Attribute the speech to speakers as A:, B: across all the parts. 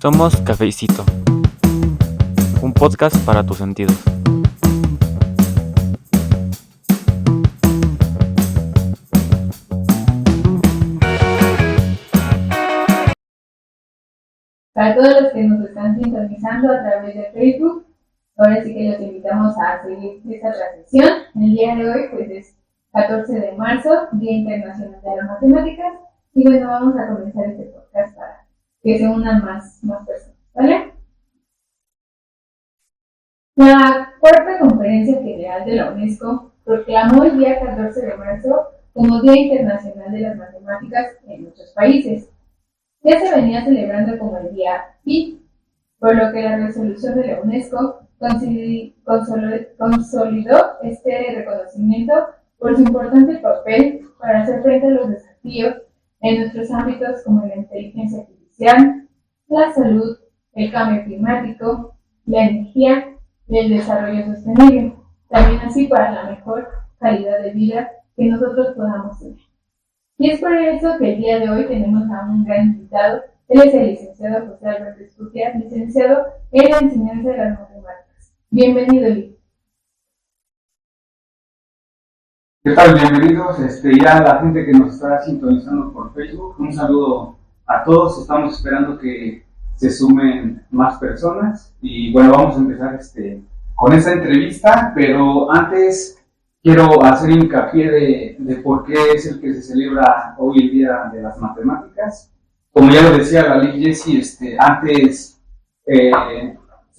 A: Somos Cafecito, un podcast para tus sentidos.
B: Para todos los que nos están sintonizando a través de Facebook, ahora sí que los invitamos a seguir esta transmisión. El día de hoy pues es 14 de marzo, Día Internacional de las Matemáticas, y bueno, vamos a comenzar este podcast para que se unan más personas, ¿vale? La Cuarta Conferencia General de la UNESCO proclamó el día 14 de marzo como Día Internacional de las Matemáticas en muchos países. Ya se venía celebrando como el día Pi, por lo que la resolución de la UNESCO consolidó este reconocimiento por su importante papel para hacer frente a los desafíos en nuestros ámbitos como la inteligencia artificial, la salud, el cambio climático, la energía y el desarrollo sostenible, también así para la mejor calidad de vida que nosotros podamos tener. Y es por eso que el día de hoy tenemos a un gran invitado. Él es el licenciado José Alberto Escutia, licenciado en la enseñanza de las matemáticas. Bienvenido, Lee.
C: ¿Qué tal? Bienvenidos ya a la gente que nos está sintonizando por Facebook. Un saludo a todos. Estamos esperando que se sumen más personas. Y bueno, vamos a empezar con esta entrevista, pero antes quiero hacer hincapié de por qué es el que se celebra hoy el Día de las Matemáticas. Como ya lo decía la Ley Jessie, antes se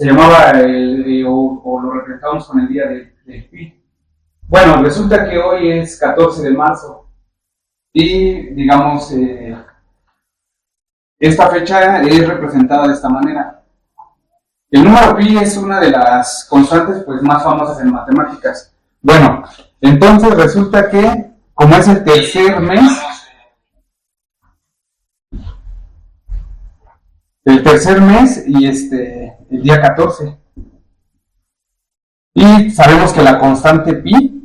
C: llamaba o lo representamos con el Día del Pi. Bueno, resulta que hoy es 14 de marzo y digamos esta fecha es representada de esta manera. El número pi es una de las constantes pues más famosas en matemáticas. Bueno, entonces resulta que como es el tercer mes y el día 14, y sabemos que la constante pi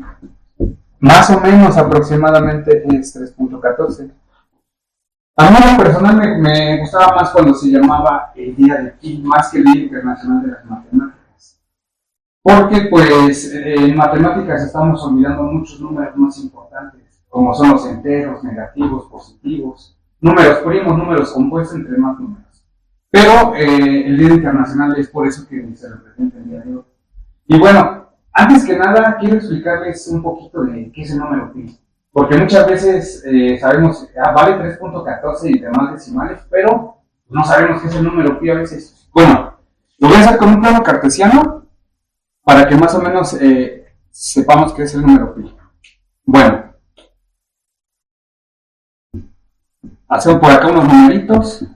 C: más o menos aproximadamente es 3.14. A mí en lo personal me gustaba más cuando se llamaba el día de pi, más que el Día Internacional de las Matemáticas. Porque pues en matemáticas estamos olvidando muchos números más importantes, como son los enteros, negativos, positivos, números primos, números compuestos, entre más números. Pero el Día Internacional es por eso que se representa el día de hoy. Y bueno, antes que nada quiero explicarles un poquito de qué es el número pi. Porque muchas veces sabemos, vale 3.14 y demás decimales, pero no sabemos qué es el número pi a veces. Bueno, lo voy a hacer con un plano cartesiano para que más o menos sepamos qué es el número pi. Bueno, hacemos por acá unos numeritos.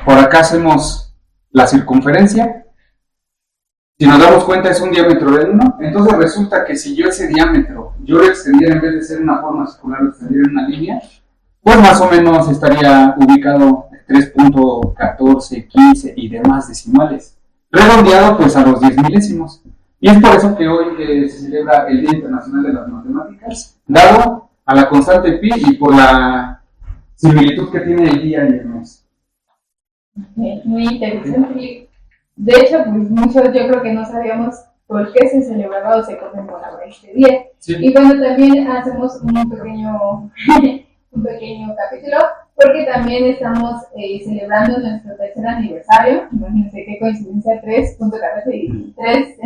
C: Por acá hacemos la circunferencia. Si nos damos cuenta es un diámetro de 1, entonces resulta que si yo ese diámetro, yo lo extendiera en vez de ser una forma circular, lo extendiera en una línea, pues más o menos estaría ubicado 3.14, 15 y demás decimales, redondeado pues a los 10 milésimos. Y es por eso que hoy se celebra el Día Internacional de las Matemáticas, dado a la constante pi y por la similitud que tiene el día y el mes.
B: Muy interesante. De hecho, pues muchos yo creo que no sabíamos por qué se celebraba o se conmemoraba este día. Sí. Y bueno, también hacemos un pequeño capítulo, porque también estamos celebrando nuestro tercer aniversario. Imagínense qué coincidencia, 3.14 y 3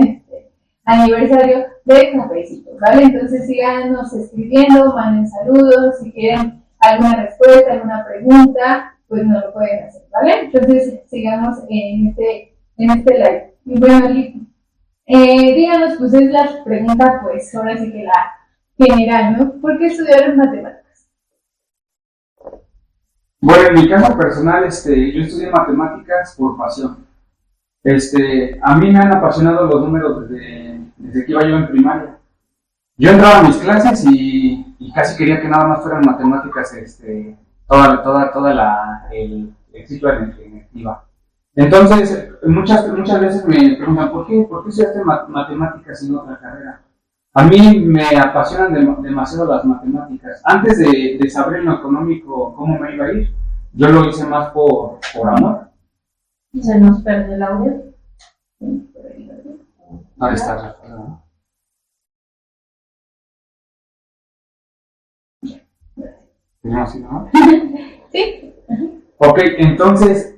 B: aniversario de Cafecito, ¿vale? Entonces síganos escribiendo, manden saludos, si quieren alguna respuesta, alguna pregunta, pues nos lo pueden hacer, ¿vale? Entonces sigamos en este live. Y bueno, díganos, pues es la pregunta, pues ahora sí que la general, ¿no? ¿Por qué estudiar matemáticas?
C: Bueno, en mi caso personal, yo estudié matemáticas por pasión. A mí me han apasionado los números desde que iba yo en primaria. Yo entraba a mis clases y casi quería que nada más fueran matemáticas, toda el ciclo de electiva. Entonces, muchas veces me preguntan, ¿por qué estudiaste matemáticas y no otra carrera? A mí me apasionan demasiado las matemáticas. Antes de saber en lo económico cómo me iba a ir, yo lo hice más por amor.
D: Se nos perdió el audio.
C: Ahí está. ¿Tenemos así, no?
B: Sí.
C: Ok, entonces,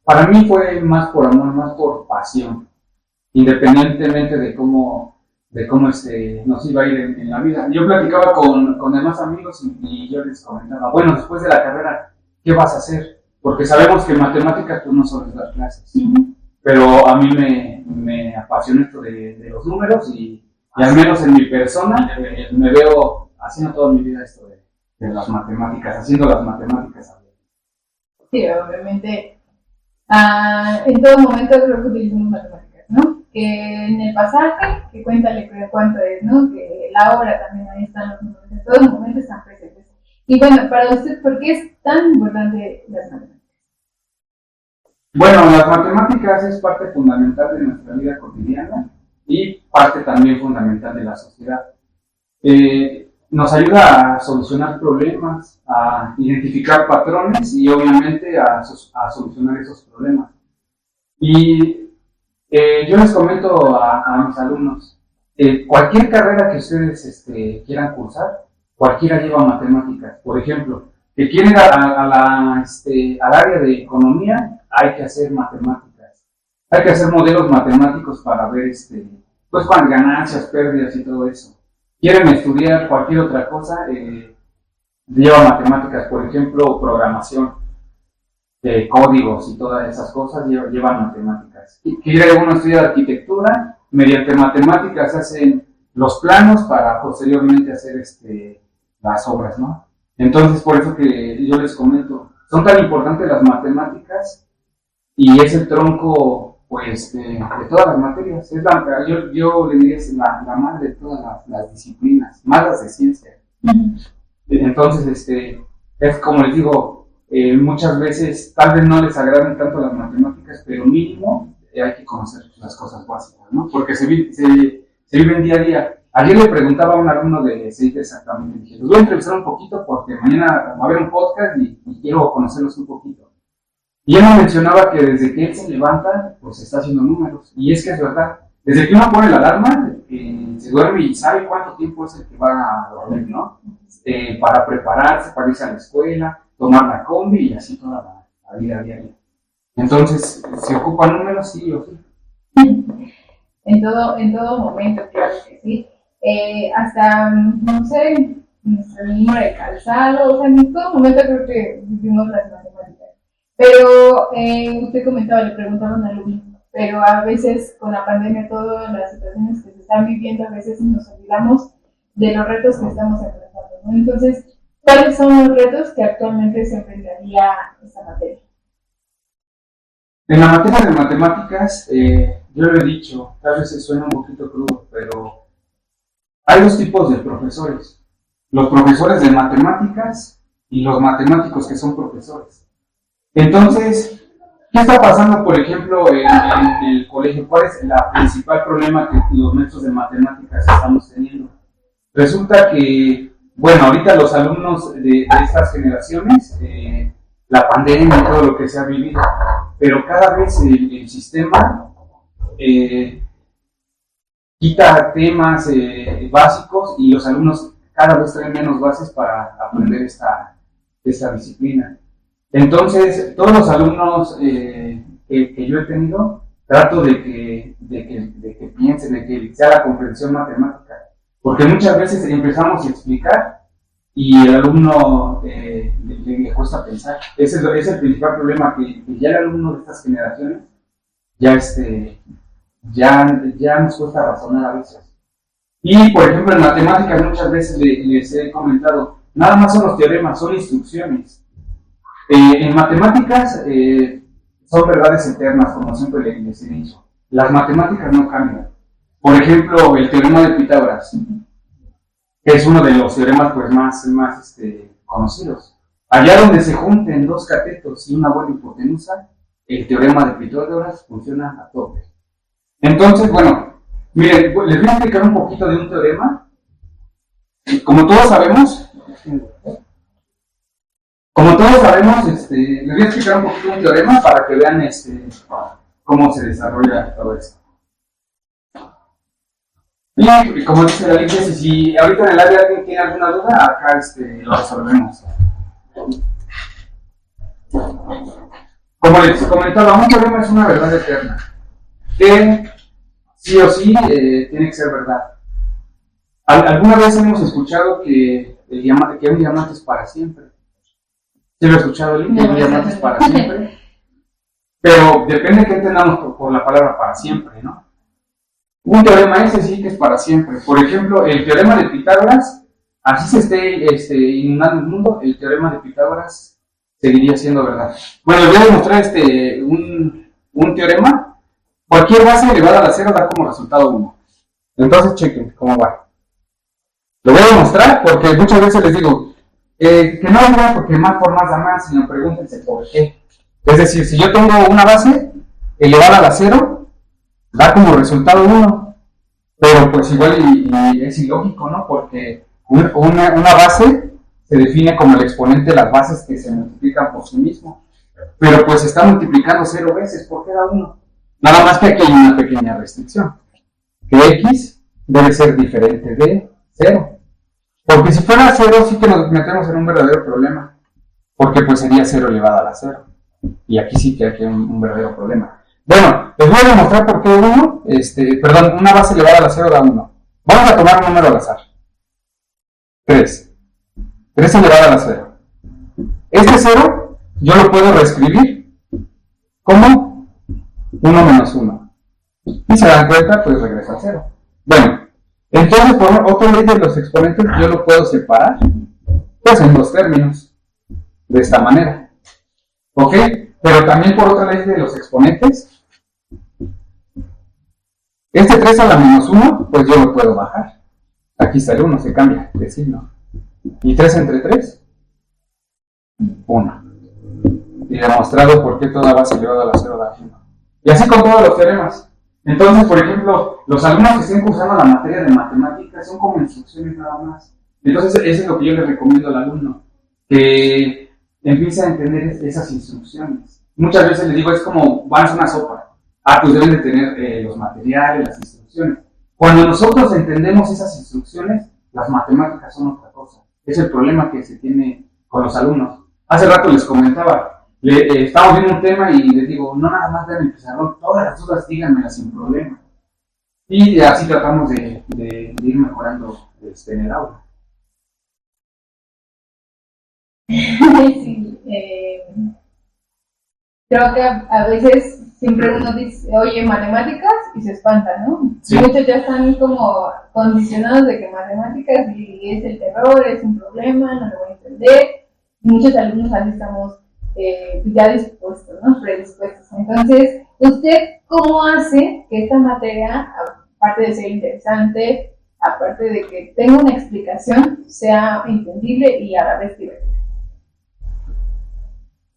C: para mí fue más por amor, más por pasión, independientemente de cómo nos iba a ir en la vida. Yo platicaba con demás amigos y yo les comentaba, bueno, después de la carrera, ¿qué vas a hacer? Porque sabemos que en matemáticas tú no sabes dar clases, pero a mí me apasiona esto de los números y al menos en mi persona me veo haciendo toda mi vida esto de las matemáticas, haciendo las matemáticas.
B: Sí, obviamente, en todo momento creo que utilizamos matemáticas, ¿no? Que en el pasaje, que cuéntale cuánto es, ¿no? Que la hora también, ahí están los números, en todo momento están presentes. Y bueno, para usted, ¿por qué es tan importante las matemáticas?
C: Bueno, las matemáticas es parte fundamental de nuestra vida cotidiana y parte también fundamental de la sociedad. Nos ayuda a solucionar problemas, a identificar patrones y obviamente a solucionar esos problemas. Y yo les comento a mis alumnos, cualquier carrera que ustedes quieran cursar, cualquiera lleva matemáticas. Por ejemplo, que quieren ir al área de economía, hay que hacer matemáticas. Hay que hacer modelos matemáticos para ver pues con ganancias, pérdidas y todo eso. Quieren estudiar cualquier otra cosa, lleva matemáticas, por ejemplo, programación, códigos y todas esas cosas llevan matemáticas. Quiere uno estudiar arquitectura, mediante matemáticas se hacen los planos para posteriormente hacer las obras, ¿no? Entonces, por eso que yo les comento, son tan importantes las matemáticas y es el tronco pues de todas las materias. Yo le diría es la madre de todas las disciplinas, más las de ciencia. Entonces, es como les digo, muchas veces tal vez no les agraden tanto las matemáticas, pero mínimo hay que conocer las cosas básicas, ¿no? Porque se viven día a día. Ayer le preguntaba a un alumno de CIT exactamente, dije, los voy a entrevistar un poquito porque mañana va a haber un podcast y quiero conocerlos un poquito. Y él me mencionaba que desde que él se levanta, pues está haciendo números. Y es que es verdad. Desde que uno pone la alarma, se duerme y sabe cuánto tiempo es el que va a dormir, ¿no? Para prepararse, para irse a la escuela, tomar la combi y así toda la vida diaria. Entonces, ¿se ocupan números? Sí o sí.
B: En todo momento, claro que sí. Hasta, no sé, nuestro número de calzado, o sea, en todo momento creo que vivimos las matemáticas. Pero usted comentaba, le preguntaba a un alumno, pero a veces con la pandemia, todas las situaciones que se están viviendo, a veces nos olvidamos de los retos que estamos enfrentando, ¿no? Entonces, ¿cuáles son los retos que actualmente se enfrentaría esta materia?
C: En la materia de matemáticas, yo lo he dicho, tal vez se suena un poquito crudo, pero hay dos tipos de profesores. Los profesores de matemáticas y los matemáticos que son profesores. Entonces, ¿qué está pasando, por ejemplo, en el colegio? ¿Cuál es el principal problema que los maestros de matemáticas estamos teniendo? Resulta que, bueno, ahorita los alumnos de estas generaciones, la pandemia y todo lo que se ha vivido, pero cada vez el sistema quita temas básicos y los alumnos cada vez traen menos bases para aprender esta disciplina. Entonces, todos los alumnos que yo he tenido, trato de que piensen, de que sea la comprensión matemática. Porque muchas veces empezamos a explicar y el alumno le cuesta pensar. Ese es el principal problema, que ya el alumno de estas generaciones ya nos cuesta razonar a veces. Y, por ejemplo, en matemáticas muchas veces les he comentado, nada más son los teoremas, son instrucciones. En matemáticas son verdades eternas, como siempre les he dicho. Las matemáticas no cambian. Por ejemplo, el teorema de Pitágoras, que es uno de los teoremas pues, más conocidos. Allá donde se junten dos catetos y una buena hipotenusa, el teorema de Pitágoras funciona a tope. Entonces, bueno, miren, les voy a explicar un poquito de un teorema. Como todos sabemos, Como todos sabemos, les voy a explicar un poquito un teorema para que vean cómo se desarrolla todo esto. Y como dice la ley, si ahorita en el área alguien tiene alguna duda, acá lo resolvemos. Como les comentaba, un teorema es una verdad eterna, que sí o sí tiene que ser verdad. Alguna vez hemos escuchado que un diamante es para siempre. ¿Sí lo he escuchado, Lili? Que un diamante es para siempre. Pero depende de qué entendamos por la palabra para siempre, ¿no? Un teorema ese sí que es para siempre. Por ejemplo, el teorema de Pitágoras, así se esté inundando el mundo, el teorema de Pitágoras seguiría siendo verdad. Bueno, les voy a demostrar un teorema. Cualquier base elevada a la cero da como resultado 1. Entonces, chequen cómo va. Lo voy a demostrar porque muchas veces les digo que no digan porque más por más da más, sino pregúntense por qué. Es decir, si yo tengo una base elevada a la cero, da como resultado 1. Pero pues igual y es ilógico, ¿no? Porque una base se define como el exponente de las bases que se multiplican por sí mismo. Pero pues se está multiplicando 0 veces, ¿por qué da 1? Nada más que aquí hay una pequeña restricción. Que x debe ser diferente de 0. Porque si fuera 0 sí que nos metemos en un verdadero problema. Porque pues sería 0 elevado a la 0. Y aquí sí que hay un verdadero problema. Bueno, les voy a demostrar por qué una base elevada a la 0 da 1. Vamos a tomar un número al azar. 3. 3 elevado a la 0. Este 0 yo lo puedo reescribir como 1 menos 1. Y se dan cuenta, pues regresa a 0. Bueno, entonces por otra ley de los exponentes yo lo puedo separar pues en dos términos. De esta manera. ¿Ok? Pero también por otra ley de los exponentes, este 3 a la menos 1, pues yo lo puedo bajar. Aquí está el 1, se cambia de signo. ¿Y 3 entre 3? 1. Y demostrado por qué toda base elevada a la 0 da 1. Y así con todos los teoremas. Entonces, por ejemplo, los alumnos que estén cursando la materia de matemáticas son como instrucciones nada más. Entonces, eso es lo que yo les recomiendo al alumno. Que empiece a entender esas instrucciones. Muchas veces les digo, es como, van a hacer una sopa. Pues deben de tener los materiales, las instrucciones. Cuando nosotros entendemos esas instrucciones, las matemáticas son otra cosa. Es el problema que se tiene con los alumnos. Hace rato les comentaba, estamos viendo un tema y les digo, no nada más vean el pizarrón, todas las dudas díganmelas sin problema. Y así tratamos de ir mejorando en el aula.
B: Sí, creo que a veces siempre uno dice, oye, matemáticas, y se espanta, ¿no? Sí. Muchos ya están como condicionados de que matemáticas y es el terror, es un problema, no lo voy a entender. Muchos alumnos así estamos ya dispuestos, ¿no? Predispuestos. Entonces, ¿usted cómo hace que esta materia, aparte de ser interesante, aparte de que tenga una explicación, sea entendible y a la vez divertida?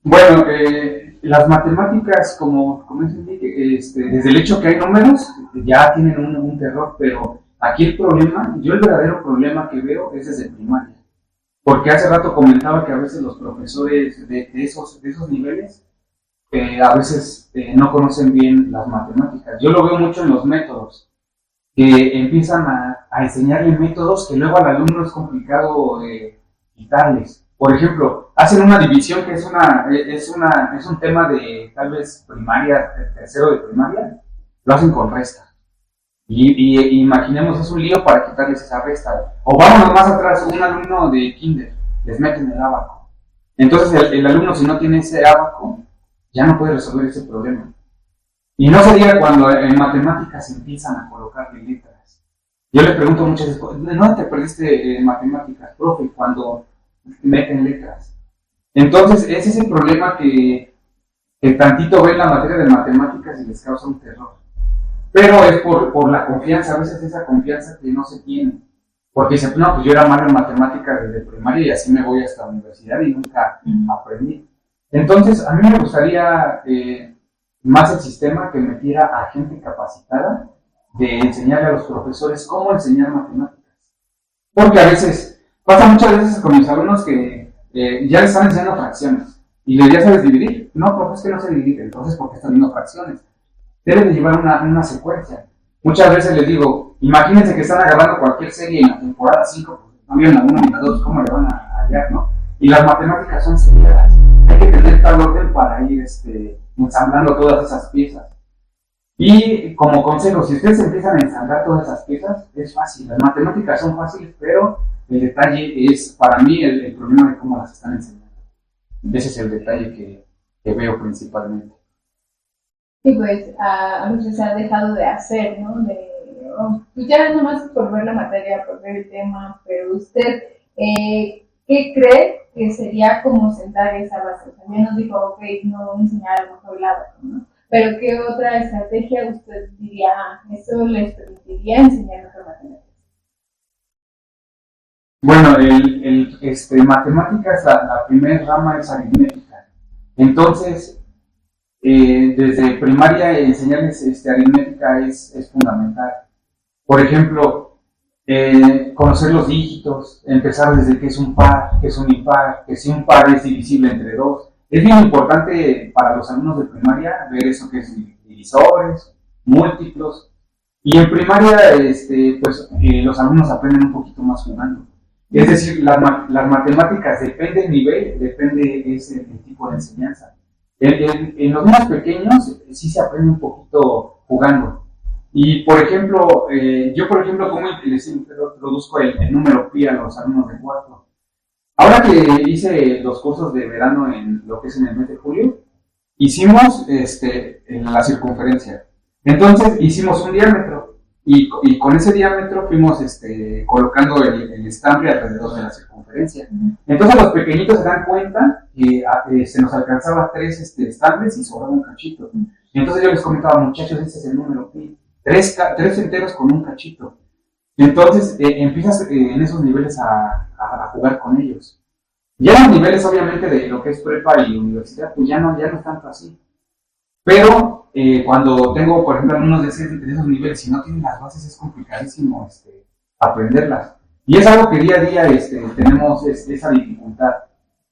C: Bueno, las matemáticas, como entendí, desde el hecho que hay números, ya tienen un terror, pero aquí el problema, yo el verdadero problema que veo es desde primaria. Porque hace rato comentaba que a veces los profesores de esos niveles, a veces no conocen bien las matemáticas. Yo lo veo mucho en los métodos, que empiezan a enseñarle métodos que luego al alumno es complicado quitarles. Por ejemplo, hacen una división que es un tema de tal vez primaria, tercero de primaria, lo hacen con resta. Y imaginemos, es un lío para quitarles esa resta. O vámonos más atrás, un alumno de kinder, les meten el ábaco. Entonces el alumno, si no tiene ese ábaco, ya no puede resolver ese problema. Y no se diga cuando en matemáticas empiezan a colocarle letras. Yo le pregunto muchas veces, ¿no te perdiste en matemáticas, profe? Cuando meten letras. Entonces, ese es el problema que tantito ven la materia de matemáticas y les causa un terror. Pero es por la confianza, a veces esa confianza que no se tiene. Porque dicen, no, pues yo era malo en matemáticas desde primaria y así me voy hasta la universidad y nunca aprendí. Entonces, a mí me gustaría más el sistema que metiera a gente capacitada de enseñarle a los profesores cómo enseñar matemáticas. Porque a veces, pasa muchas veces con mis alumnos que ya le están enseñando fracciones. Y le ya sabes dividir. No, profe, es que no se divide. Entonces, ¿por qué están viendo fracciones? Debe de llevar una secuencia. Muchas veces les digo, imagínense que están agarrando cualquier serie en la temporada 5, pues, no vieron la 1 ni la 2, ¿cómo le van a hallar, no? Y las matemáticas son seriadas. Hay que tener tal orden para ir ensamblando todas esas piezas. Y como consejo, si ustedes empiezan a ensamblar todas esas piezas, es fácil. Las matemáticas son fáciles, pero el detalle es, para mí, el problema de cómo las están enseñando. Ese es el detalle que veo principalmente.
B: Y pues a veces se ha dejado de hacer, ¿no? Pues ya nomás por ver la materia, por ver el tema, pero usted, ¿qué cree que sería como sentar esa base? También nos dijo, ok, no enseñar a lo mejor el ábaco, ¿no? Pero ¿qué otra estrategia usted diría, eso les permitiría enseñar mejor matemáticas?
C: Bueno, matemáticas, la primera rama es aritmética. Entonces, desde primaria enseñarles aritmética es fundamental. Por ejemplo, conocer los dígitos, empezar desde qué es un par, qué es un impar, que si un par es divisible entre dos. Es bien importante para los alumnos de primaria ver eso que es divisores, múltiplos. Y en primaria, los alumnos aprenden un poquito más jugando. Es decir, las matemáticas, depende del nivel, depende ese tipo de enseñanza. En los niños pequeños sí se aprende un poquito jugando. Y, por ejemplo, ¿cómo les introduzco el número pi a los alumnos de cuarto? Ahora que hice los cursos de verano en lo que es en el mes de julio, hicimos en la circunferencia. Entonces, hicimos un diámetro. Y con ese diámetro fuimos colocando el estambre alrededor de la circunferencia. Entonces los pequeñitos se dan cuenta que se nos alcanzaba 3 estambres y sobraba un cachito. Y entonces yo les comentaba, muchachos, este es el número pi. 3 enteros con un cachito. Entonces empiezas en esos niveles a jugar con ellos. Ya en los niveles obviamente de lo que es prepa y universidad, pues ya no es tanto así. Pero cuando tengo, por ejemplo, alumnos de esos niveles y no tienen las bases, es complicadísimo aprenderlas. Y es algo que día a día tenemos esa dificultad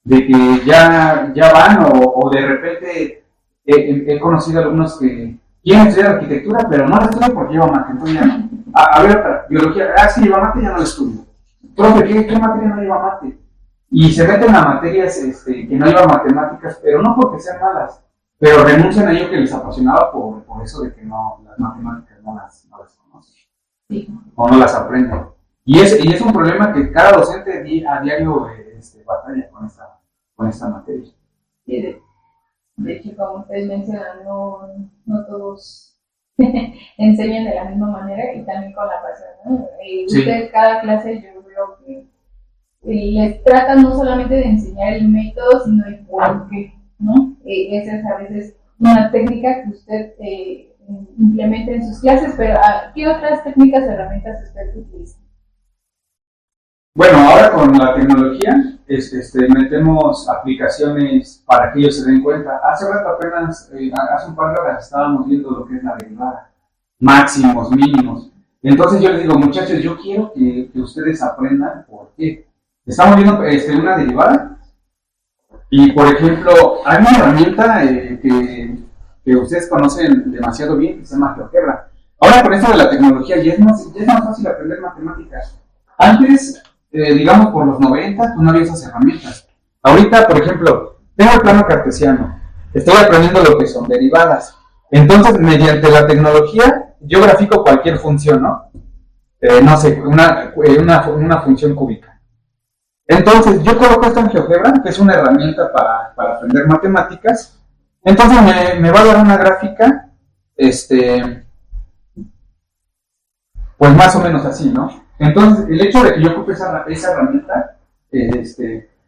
C: de que ya van o de repente he conocido alumnos que quieren estudiar arquitectura, pero no la estudian porque lleva mate. Entonces ya no. A ver, otra, biología, sí lleva mate, ya no la estudio. Profe, ¿qué materia no lleva mate? Y se meten a materias que no llevan matemáticas, pero no porque sean malas, pero renuncian a ello que les apasionaba por eso de que las matemáticas no las conocen, sí, o no las aprenden. Y es un problema que cada docente a diario batalla con esta materia.
B: Sí, de hecho, como ustedes mencionan, no todos enseñan de la misma manera y también con la pasión, ¿no? Ustedes cada clase yo veo que les tratan no solamente de enseñar el método, sino el por qué, ¿no? Esa es a veces una técnica que usted implementa en sus clases, pero ¿qué otras técnicas o herramientas usted utiliza?
C: Bueno, ahora con la tecnología metemos aplicaciones para que ellos se den cuenta. Hace rato apenas, hace un par de horas estábamos viendo lo que es la derivada, máximos, mínimos. Entonces yo les digo, muchachos, yo quiero que ustedes aprendan por qué. Estamos viendo una derivada y, por ejemplo, hay una herramienta que ustedes conocen demasiado bien que se llama GeoGebra. Ahora con esto de la tecnología ya es más fácil aprender matemáticas. Antes, digamos por los 90, pues no había esas herramientas. Ahorita, por ejemplo, tengo el plano cartesiano, estoy aprendiendo lo que son derivadas. Entonces, mediante la tecnología, yo grafico cualquier función, ¿no? No sé, una función cúbica. Entonces, yo coloco esto en GeoGebra, que es una herramienta para aprender matemáticas. Entonces, me va a dar una gráfica, pues más o menos así, ¿no? Entonces, el hecho de que yo ocupe esa herramienta,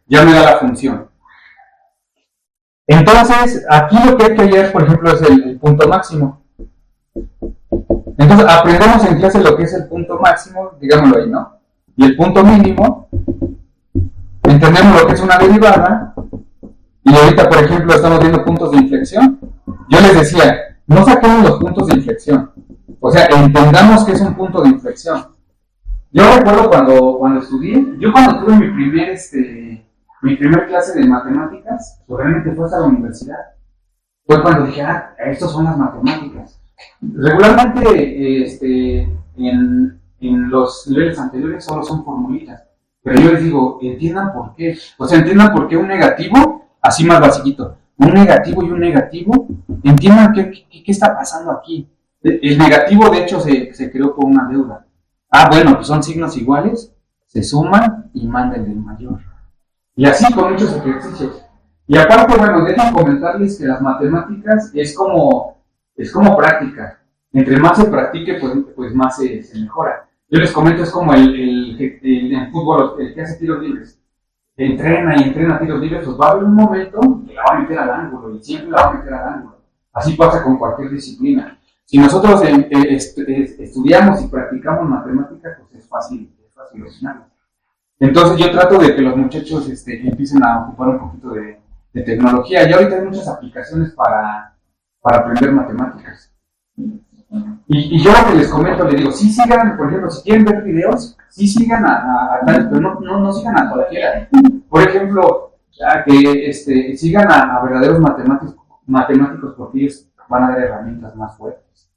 C: ya me da la función. Entonces, aquí lo que hay que hallar, por ejemplo, es el punto máximo. Entonces, aprendemos en clase lo que es el punto máximo, digámoslo ahí, ¿no? Y el punto mínimo, entendemos lo que es una derivada, y ahorita, por ejemplo, estamos viendo puntos de inflexión. Yo les decía, no saquemos los puntos de inflexión, o sea, entendamos que es un punto de inflexión. Yo recuerdo cuando estudié, yo cuando tuve mi mi primer clase de matemáticas, pues realmente fue hasta la universidad. Fue cuando dije, estas son las matemáticas. Regularmente, en los niveles anteriores solo son formulitas. Pero yo les digo, entiendan por qué. O sea, entiendan por qué un negativo, así más basiquito, un negativo y un negativo, entiendan qué está pasando aquí. El negativo, de hecho, se creó con una deuda. Bueno, pues son signos iguales, se suman y mandan el mayor. Y así con muchos ejercicios. Y aparte, bueno, déjenme comentarles que las matemáticas es como práctica. Entre más se practique, pues más se mejora. Yo les comento, es como en fútbol, el que hace tiros libres. Entrena y entrena tiros libres, pues va a haber un momento que la va a meter al ángulo, y siempre la va a meter al ángulo. Así pasa con cualquier disciplina. Si nosotros estudiamos y practicamos matemáticas, pues es fácil solucionarlo. Entonces yo trato de que los muchachos empiecen a ocupar un poquito de tecnología. Y ahorita hay muchas aplicaciones para aprender matemáticas. Y yo lo que les comento, les digo, sí sigan, por ejemplo, si quieren ver videos, sí sigan a tales, pero no sigan a cualquiera. Por ejemplo, que sigan a verdaderos matemáticos porque ellos van a dar herramientas más fuertes.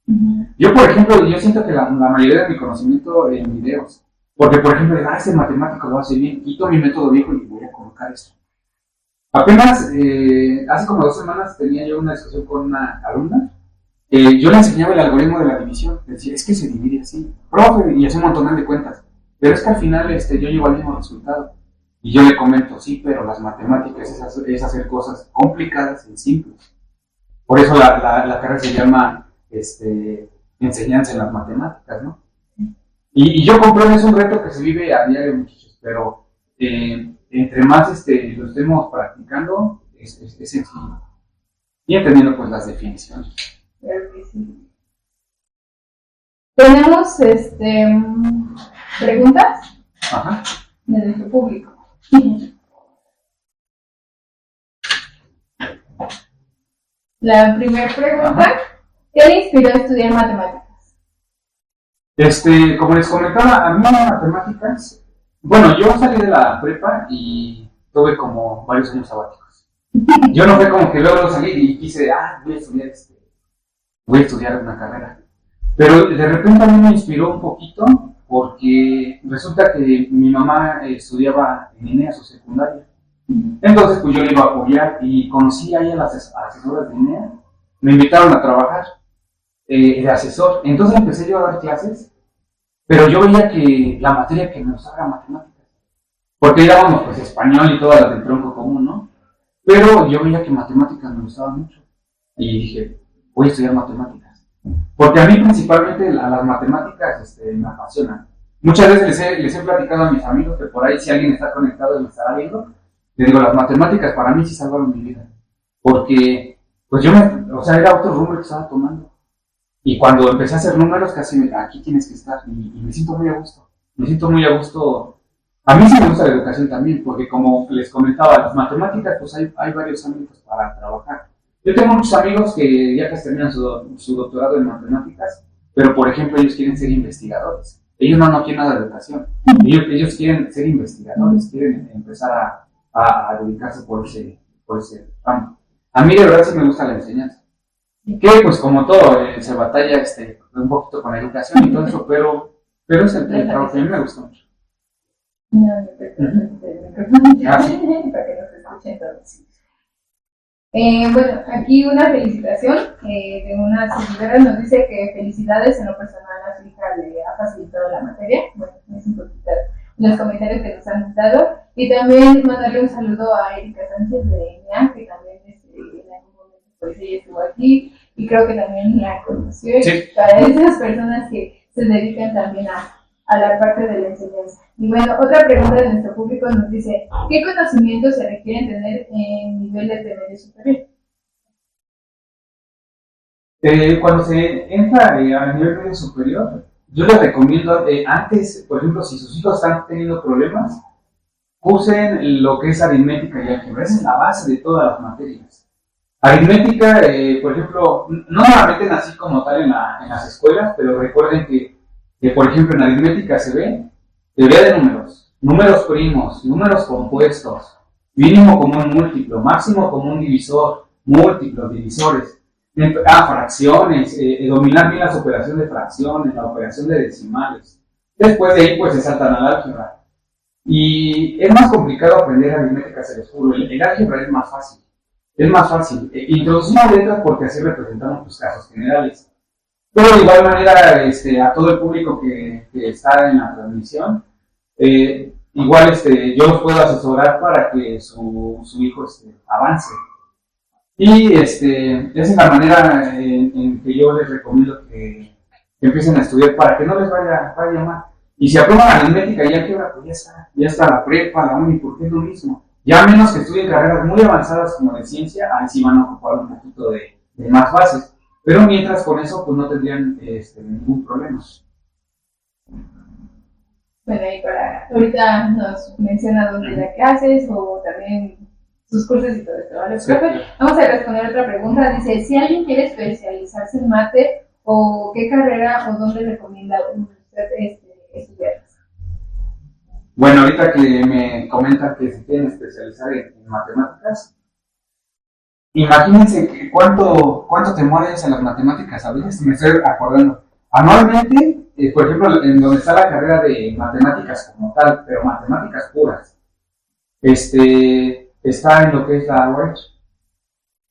C: Yo, por ejemplo, yo siento que la mayoría de mi conocimiento en videos, porque, por ejemplo, ese matemático lo hace bien, quito mi método viejo y voy a colocar esto. Apenas, hace como 2 semanas tenía yo una discusión con una alumna. Yo le enseñaba el algoritmo de la división. Decía, es que se divide así, profe, y hace un montón de cuentas. Pero es que al final yo llego al mismo resultado. Y yo le comento, sí, pero las matemáticas es hacer cosas complicadas en simples. Por eso la carrera se llama enseñanza en las matemáticas, ¿no? Y yo comprendo, es un reto que se vive a diario, muchachos, pero entre más lo estemos practicando, es sencillo. Y entendiendo pues las definiciones.
B: Claro que sí. Tenemos preguntas de nuestro público. La primera pregunta, ¿qué le inspiró a estudiar matemáticas?
C: Como les comentaba, a mí matemáticas, bueno, yo salí de la prepa y tuve como varios años sabáticos. Yo no fue como que luego salí y quise, voy a estudiar una carrera. Pero de repente a mí me inspiró un poquito porque resulta que mi mamá estudiaba en INEA, su secundaria. Entonces pues yo le iba a apoyar y conocí ahí a las asesoras de INEA. Me invitaron a trabajar de asesor. Entonces empecé yo a dar clases, pero yo veía que la materia que me gustaba era matemáticas. Porque dábamos pues español y todas las del tronco común, ¿no? Pero yo veía que matemáticas me gustaba mucho. Y dije, voy a estudiar matemáticas. Porque a mí principalmente las matemáticas me apasionan. Muchas veces les he platicado a mis amigos que por ahí si alguien está conectado y me estará viendo, les digo, las matemáticas para mí sí salvaron mi vida. Porque pues era otro rumbo que estaba tomando. Y cuando empecé a hacer números, casi aquí tienes que estar. Y me siento muy a gusto. Me siento muy a gusto. A mí sí me gusta la educación también, porque como les comentaba, las matemáticas, pues hay varios ámbitos para trabajar. Yo tengo muchos amigos que ya casi terminan su doctorado en matemáticas, pero por ejemplo ellos quieren ser investigadores. Ellos no quieren nada de educación. Ellos quieren ser investigadores, quieren empezar a dedicarse por ese campo. A mí de verdad sí me gusta la enseñanza. Que pues como todo, se batalla un poquito con la educación y todo eso, pero es el trabajo que a mí me gusta mucho.
B: Para que nos escuchen todos. Bueno, aquí una felicitación de una seguidora nos dice que felicidades, en lo personal a su hija le ha facilitado la materia. Bueno, es un poquito los comentarios que nos han dado. Y también mandarle un saludo a Erika Sánchez de ENEA, que también en algún momento pues ella estuvo aquí y creo que también la conoció.
C: Sí.
B: Y para esas personas que se dedican también a la parte de la enseñanza. Y bueno, otra pregunta de nuestro público nos dice, ¿qué conocimientos se requieren tener en niveles de medio superior?
C: Cuando se entra a nivel medio superior, yo les recomiendo antes, por ejemplo, si sus hijos están teniendo problemas, usen lo que es aritmética y álgebra. Esa es la base de todas las materias. Aritmética, por ejemplo, no la meten así como tal en las escuelas, pero recuerden que por ejemplo en aritmética se ve teoría de números primos, números compuestos, mínimo común múltiplo, máximo común divisor, múltiplos, divisores, fracciones, dominar bien las operaciones de fracciones, la operación de decimales. Después de ahí pues se saltan al álgebra. Y es más complicado aprender aritmética, se los juro. El álgebra es más fácil. Es más fácil. Introducimos letras porque así representamos los casos generales. Pero de igual manera, a todo el público que está en la transmisión, igual yo los puedo asesorar para que su hijo avance. Y esa es la manera en que yo les recomiendo que empiecen a estudiar para que no les vaya mal. Y si aprueban aritmética y álgebra, pues ya está la prepa, la uni, porque es lo mismo. Ya a menos que estudien carreras muy avanzadas como de ciencia, ahí sí van a ocupar un poquito de más bases. Pero mientras con eso, pues no tendrían ningún problema.
B: Bueno, y ahorita nos menciona dónde da clases o también sus cursos y todo esto, ¿vale?
C: Sí.
B: Vamos a responder otra pregunta. Dice, si alguien quiere especializarse en mate, ¿o qué carrera o dónde recomienda usted estudiar?
C: Bueno, ahorita que me comentan que se quieren especializar en matemáticas, imagínense cuánto temor es en las matemáticas. A veces me estoy acordando. Anualmente, por ejemplo, en donde está la carrera de matemáticas como tal, pero matemáticas puras, está en lo que es la UAH.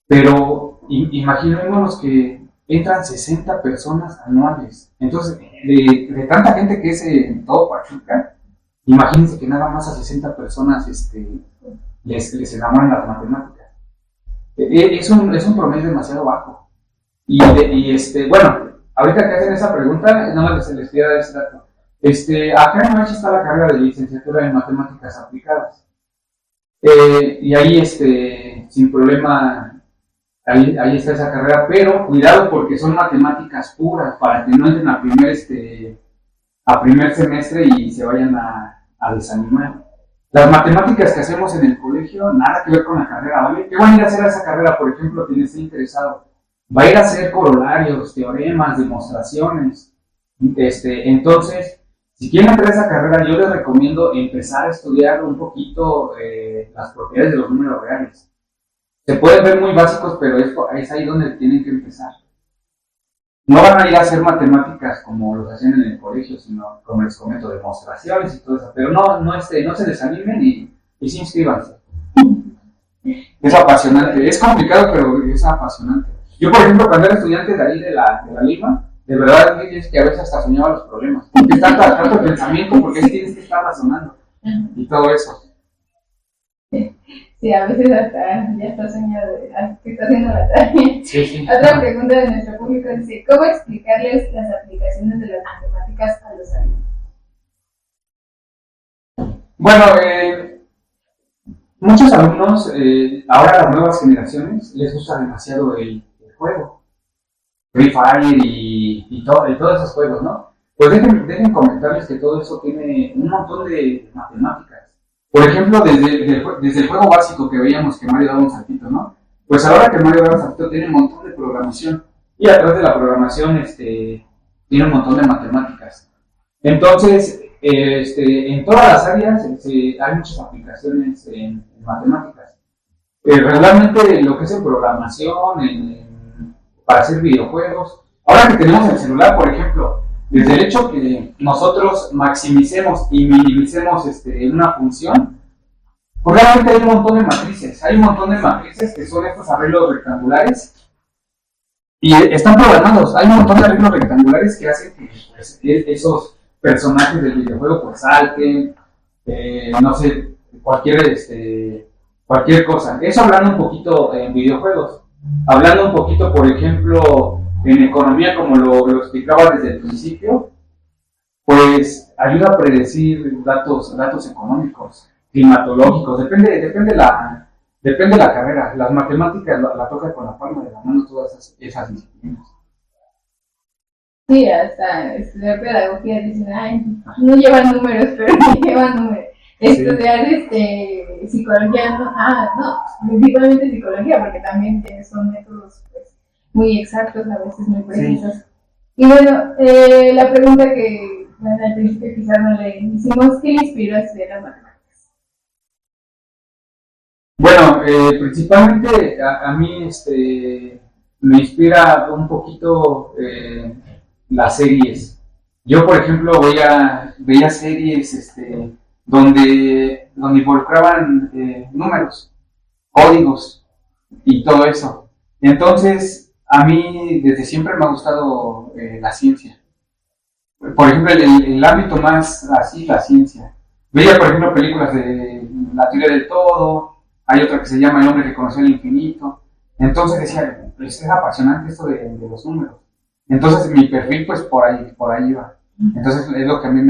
C: Pero imaginémonos que entran 60 personas anuales. Entonces, de tanta gente que es en todo Pachuca, imagínense que nada más a 60 personas les enamoran las matemáticas. Es un promedio demasiado bajo. Bueno, ahorita que hacen esa pregunta, nada más les quería dar ese dato. Acá en Machi está la carrera de licenciatura en matemáticas aplicadas. Y ahí, sin problema, ahí está esa carrera, pero cuidado porque son matemáticas puras, para que no entren a primer semestre y se vayan a desanimar. Las matemáticas que hacemos en el colegio, nada que ver con la carrera, ¿vale? ¿Qué van a ir a hacer a esa carrera, por ejemplo, quien esté interesado? Va a ir a hacer corolarios, teoremas, demostraciones. Entonces, si quieren entrar a esa carrera, yo les recomiendo empezar a estudiar un poquito las propiedades de los números reales. Se pueden ver muy básicos, pero es ahí donde tienen que empezar. No van a ir a hacer matemáticas como los hacen en el colegio, sino, como les comento, demostraciones y todo eso. Pero no se desanimen y sí inscríbanse. Es apasionante. Es complicado, pero es apasionante. Yo, por ejemplo, cuando era estudiante de ahí de la Lima, de verdad es que a veces hasta soñaba los problemas. Porque es tanto pensamiento, porque tienes que estar razonando y todo eso.
B: Sí, a veces hasta ya está soñado que está haciendo la tarea.
C: Sí.
B: Otra pregunta de nuestro público dice, ¿cómo explicarles las aplicaciones de las matemáticas a los alumnos?
C: Bueno, muchos alumnos, ahora las nuevas generaciones, les gusta demasiado el juego. Free Fire y todos esos juegos, ¿no? Pues dejen comentarles que todo eso tiene un montón de matemáticas. Por ejemplo, desde el juego básico que veíamos que Mario daba un saltito, ¿no? Pues ahora que Mario daba un saltito tiene un montón de programación. Y a través de la programación tiene un montón de matemáticas. Entonces, en todas las áreas hay muchas aplicaciones en matemáticas. Regularmente lo que es en programación, para hacer videojuegos. Ahora que tenemos el celular, por ejemplo, desde el hecho que nosotros maximicemos y minimicemos una función, pues realmente hay un montón de matrices. Hay un montón de matrices que son estos arreglos rectangulares y están programados. Hay un montón de arreglos rectangulares que hacen que pues, esos personajes del videojuego pues salten, no sé, cualquier cosa. Eso hablando un poquito en videojuegos. Hablando un poquito, por ejemplo, en economía, como lo explicaba desde el principio, pues ayuda a predecir datos económicos, climatológicos, depende la carrera. Las matemáticas la toca con la palma de la mano todas esas disciplinas.
B: Sí, hasta estudiar pedagogía dicen, ay, no llevan números, pero sí llevan números. Estudiar psicología, no, principalmente psicología, porque también son métodos pues, muy exactos, a veces muy precisos. Sí. Y bueno, la pregunta que al principio quizás no le hicimos, ¿qué le inspiró a estudiar las matemáticas?
C: Bueno, principalmente a mí me inspira un poquito las series. Yo, por ejemplo, veía series donde involucraban números, códigos y todo eso. Entonces, a mí desde siempre me ha gustado la ciencia. Por ejemplo, el ámbito más así, la ciencia. Veía, por ejemplo, películas de la teoría del todo, hay otra que se llama El hombre que conoció el infinito. Entonces decía, pues es apasionante esto de los números. Entonces mi perfil pues por ahí va. Entonces es lo que a mí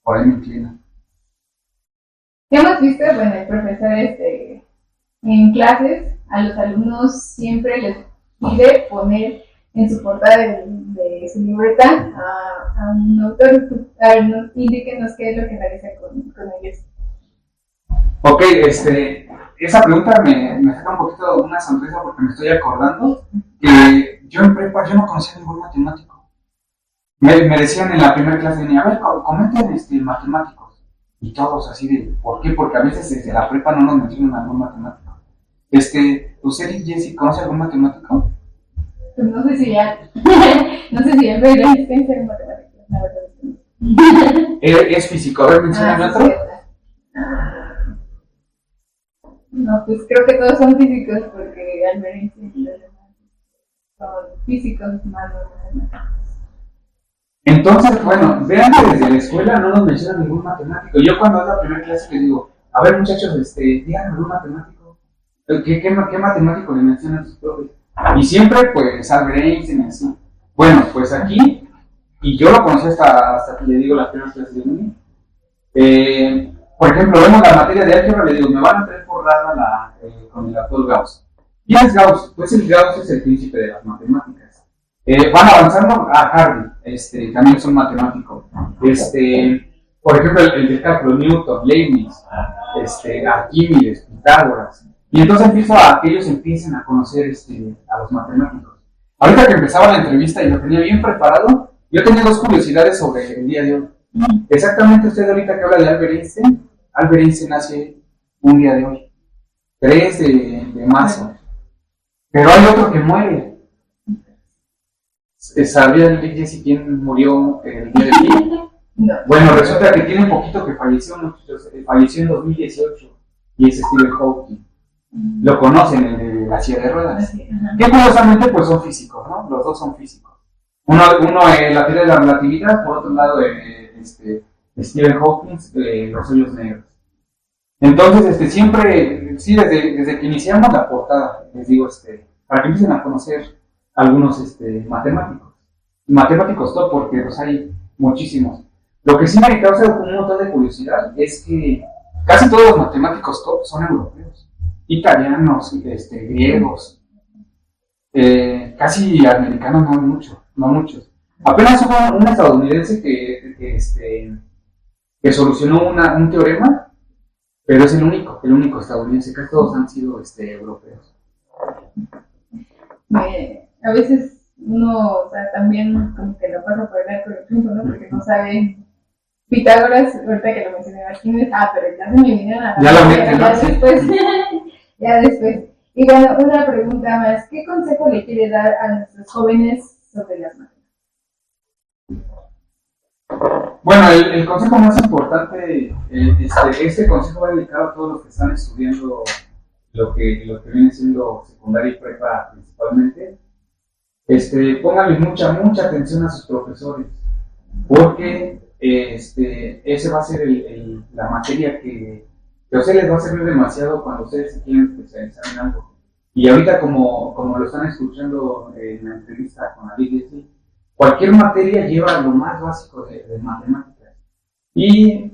C: por ahí me inclina.
B: Hemos visto, bueno, el profesor en clases a los alumnos siempre les pide poner en su portada de su libreta a un autor. A ver, indíquenos qué es lo que realiza con ellos.
C: Ok, esa pregunta me saca un poquito una sonrisa porque me estoy acordando que yo en prepa yo no conocía ningún matemático. Me decían en la primera clase, a ver, comenten matemáticos. Y todos así de, ¿por qué? Porque a veces desde la prepa no nos mencionan algún matemático. ¿Usted y Jessy conoce algún matemático?
B: Pues no sé si ya pero Einstein ser matemático, la verdad es que no.
C: ¿Es físico? A ver, mencióname otro.
B: Sí, no, pues creo que todos son físicos porque Albert Einstein y los demás son físicos más matemáticos.
C: Entonces, bueno, vean que desde la escuela no nos mencionan ningún matemático. Yo cuando hago la primera clase les digo, a ver muchachos, díganme un matemático. ¿Qué matemático le mencionan sus profes? Y siempre, pues, Albert Einstein y así. Bueno, pues aquí, y yo lo conocí hasta que le digo las primeras clases de uni. Por ejemplo, vemos la materia de álgebra, le digo, me van a traer por rara con el autor Gauss. ¿Quién es Gauss? Pues el Gauss es el príncipe de las matemáticas. Van avanzando a Hardy, también son matemáticos. Por ejemplo, el del cálculo, Newton, Leibniz, Arquímedes, Pitágoras. Y entonces empiezo a que ellos empiecen a conocer a los matemáticos. Ahorita que empezaba la entrevista y lo tenía bien preparado, yo tenía dos curiosidades sobre el día de hoy. Exactamente usted ahorita que habla de Albert Einstein nace un día de hoy, 3 de marzo. Pero hay otro que muere. ¿Sabía Jessy quién murió el día de hoy?
B: No.
C: Bueno, resulta que tiene poquito que falleció, muchachos. Falleció en 2018 y es Stephen Hawking. Lo conocen, el de la silla de ruedas. Que curiosamente pues son físicos, ¿no? Los dos son físicos. Uno en la teoría de la relatividad, por otro lado Stephen Hawking, los hoyos negros. Entonces, siempre, sí, desde que iniciamos la portada, les digo, para que empiecen a conocer algunos matemáticos top, porque los hay muchísimos. Lo que sí me causa un montón de curiosidad es que casi todos los matemáticos top son europeos, italianos, griegos, casi americanos no muchos. Apenas hubo un estadounidense que solucionó un teorema, pero es el único estadounidense, casi todos han sido europeos.
B: A veces uno, o sea, también como que lo pasa por el arco del triunfo, ¿no? Porque no sabe Pitágoras, ahorita que lo mencioné aquí, pero ya se me vinieron a la
C: ya lo
B: mente,
C: meten,
B: ya después. Y bueno, una pregunta más, ¿qué consejo le quiere dar a nuestros jóvenes sobre las matemáticas?
C: Bueno, el consejo más importante, este consejo va dedicado a todos los que están estudiando lo que viene siendo secundaria y prepa principalmente. Pónganle mucha atención a sus profesores, porque ese va a ser la materia que a ustedes les va a servir demasiado cuando ustedes se quieren especializar en algo. Y ahorita como lo están escuchando en la entrevista con David, cualquier materia lleva lo más básico de matemáticas. Y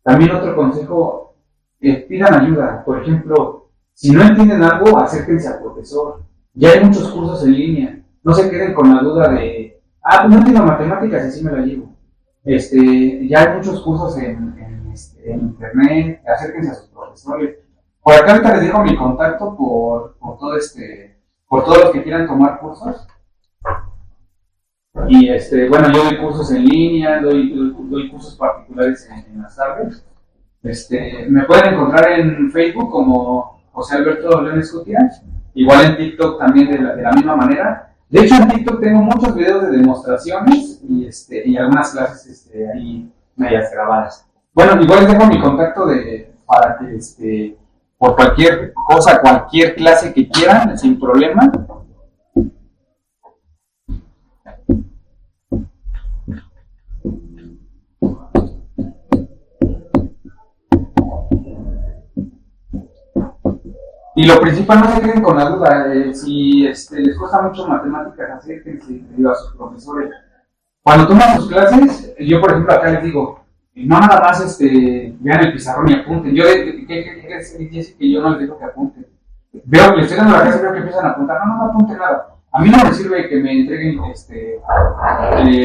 C: también otro consejo, pidan ayuda. Por ejemplo, si no entienden algo, acérquense al profesor. Ya hay muchos cursos en línea. No se queden con la duda de, pues no entiendo matemáticas y sí me la llevo. Ya hay muchos cursos en internet. Acérquense a sus profesores. Por acá ahorita les dejo mi contacto por todos los que quieran tomar cursos. Y bueno, yo doy cursos en línea, doy cursos particulares en las tardes. Me pueden encontrar en Facebook como José Alberto León Escutia, igual en TikTok también de la misma manera. De hecho, en TikTok tengo muchos videos de demostraciones y algunas clases ahí medias grabadas. Bueno, igual les dejo mi contacto para que por cualquier cosa, cualquier clase que quieran, sin problema. Y lo principal, no se queden con la duda. Si les cuesta mucho matemáticas, acérquense a sus profesores. Cuando toman sus clases, yo por ejemplo acá les digo, no nada más vean el pizarrón y apunten. ¿Qué dice que yo no les digo que apunten? Veo que les estoy dando la clase, veo que empiezan a apuntar. No apunten nada. A mí no me sirve que me entreguen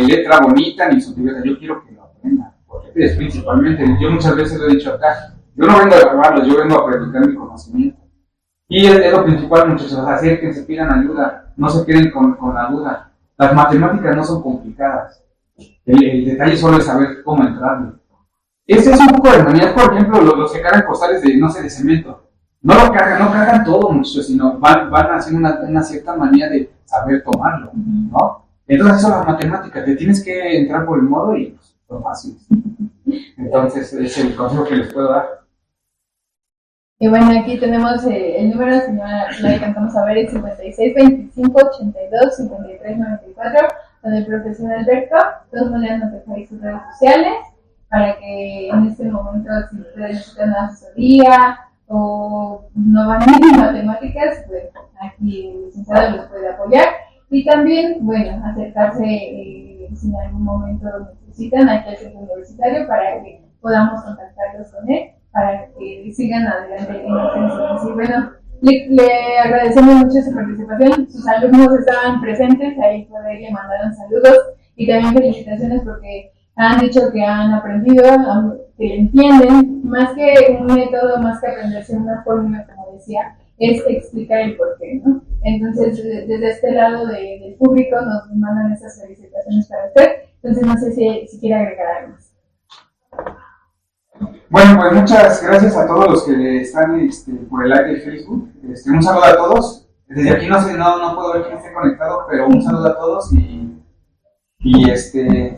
C: letra bonita ni subtileza. Yo quiero que lo aprendan. Porque principalmente, yo muchas veces lo he dicho acá, yo no vengo a grabarlos, yo vengo a predicar mi conocimiento. Y es lo principal, muchachos, acérquense, pidan ayuda, no se queden con la duda. Las matemáticas no son complicadas, el detalle solo es saber cómo entrarle. Este es un poco de manía, por ejemplo, los que cargan costales de cemento. No cargan todo, muchachos, sino van haciendo una cierta manía de saber tomarlo, ¿no? Entonces eso es la matemática, te tienes que entrar por el modo y pues, lo fácil. Entonces es el consejo que les puedo dar.
B: Y bueno, aquí tenemos el número, señora, la alcanzamos a ver, es 56 25 82 53 94, con el profesor Alberto. De todas maneras nos dejáis sus redes sociales para que en este momento, si ustedes necesitan una asesoría o no van en matemáticas, pues aquí el licenciado los puede apoyar. Y también, bueno, acercarse si en algún momento necesitan aquí al centro universitario para que podamos contactarlos con él, para que sigan adelante en la tensión. Y bueno, le agradecemos mucho su participación. Sus alumnos estaban presentes, ahí por ahí le mandaron saludos y también felicitaciones porque han dicho que han aprendido, que entienden, más que un método, más que aprenderse una fórmula, como decía, es explicar el porqué, ¿no? Entonces, desde este lado del público nos mandan esas felicitaciones para usted. Entonces, no sé si quiere agregar algo más.
C: Bueno, pues muchas gracias a todos los que están por el live de Facebook. Un saludo a todos. Desde aquí no puedo ver quién esté conectado, pero un saludo a todos y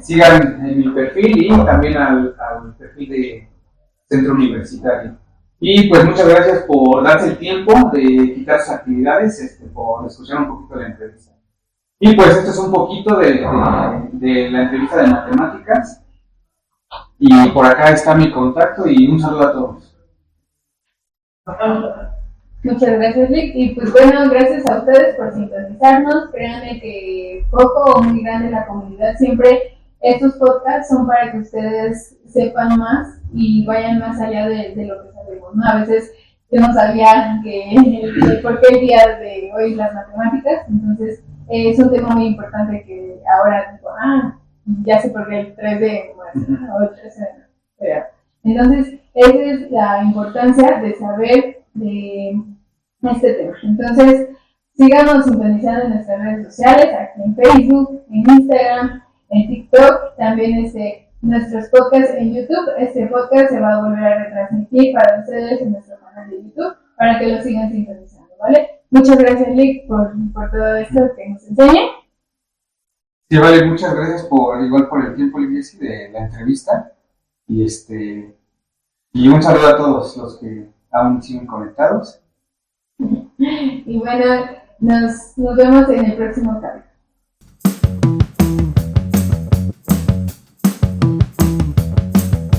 C: sigan en mi perfil y también al perfil de Centro Universitario. Y pues muchas gracias por darse el tiempo de quitar sus actividades, por escuchar un poquito la entrevista. Y pues esto es un poquito de la entrevista de matemáticas. Y por acá está mi contacto y un saludo a todos.
B: Muchas gracias, Rick. Y pues bueno, gracias a ustedes por sintonizarnos. Créanme que poco o muy grande la comunidad, siempre estos podcasts son para que ustedes sepan más y vayan más allá de lo que sabemos, ¿no? A veces yo no sabía por qué el día de hoy las matemáticas, entonces es un tema muy importante que ahora digo, ya sé por qué el 3 de marzo, o el 13 de marzo. Entonces, esa es la importancia de saber de este tema. Entonces, síganos sintonizando en nuestras redes sociales, aquí en Facebook, en Instagram, en TikTok, también nuestros podcasts en YouTube. Este podcast se va a volver a retransmitir para ustedes en nuestro canal de YouTube, para que lo sigan sintonizando, ¿vale? Muchas gracias, Lick, por todo esto que nos enseña.
C: Sí, vale, muchas gracias por el tiempo, Lick, de la entrevista. Y un saludo a todos los que aún siguen conectados.
B: Y bueno, nos vemos en el próximo capítulo.